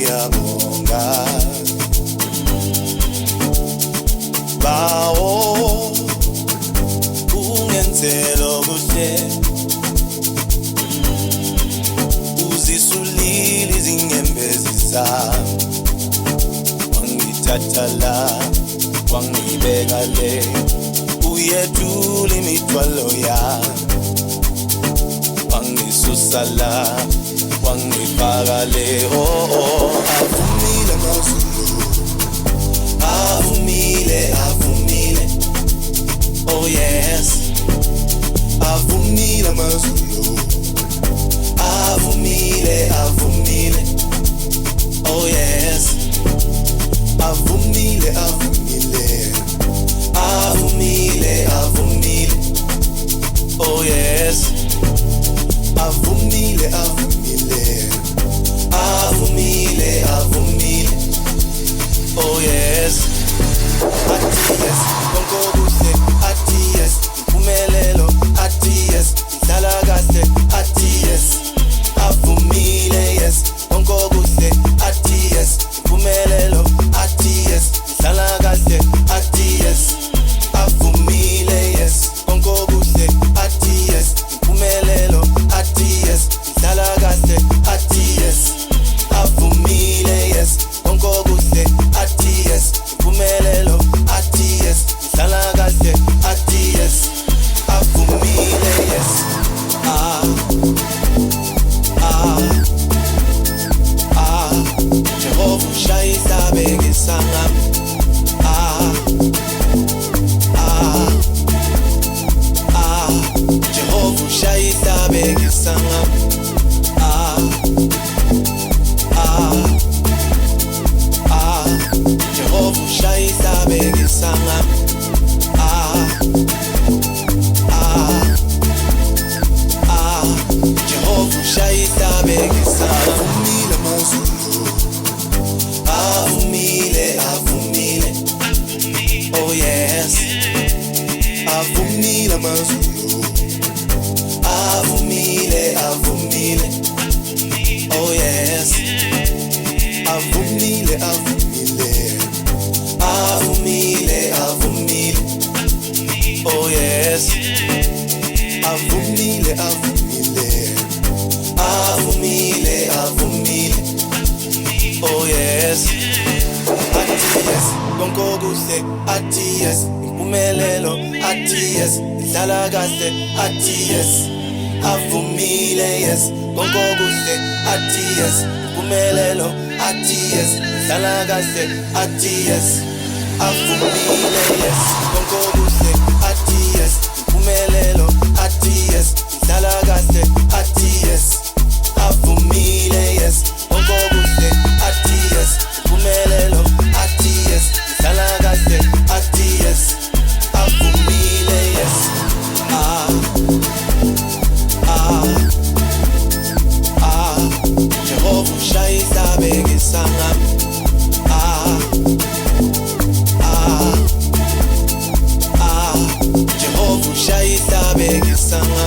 ngiyabonga bawo ungenzelo kuhle uzisulile izinyembezi zami wangithatha la wangibeka le uyethula imithwalo yami wangisusa la wangifaka le avumile amazulu avumile oh yes avumile amazulu avumile oh yes avumile oh yes avumile oh yes athi yes konke okuhle athi yes impumelelo athi yes idlala kahle athi yes avumile yes konke okuhle athi yes impumelelo athi yes idlala kahle athi yes avumile yes konke okuhle athi yes impumelelo athi yes idlala kahle athi yes avumile yes konke okuhle athi yes impumelelo athi yes idlala kahle athi yes avumile yes Jehova ushayisa bekisanga Jehova ushayisa bekisanga Jehova ushayisa bekisanga Jehova ushayisa bekisanga avumile oh yes avumile amazulu avumile oh yes avumile oh yes avumile oh yes athi yes konke okuhle athi yes impumelelo athi yes idlala kahle athi yes avumile yes konke okuhle athi yes impumelelo athi yes idlala kahle athi yes avumile yes konke okuhle athi yes impumelelo athi yes idlala kahle athi yes avumile yes konke okuhle athi yes impumelelo athi yes idlala kahle athi yes avumile yes Jehova ushayisa bekisanga Jehova ushayisa bekisanga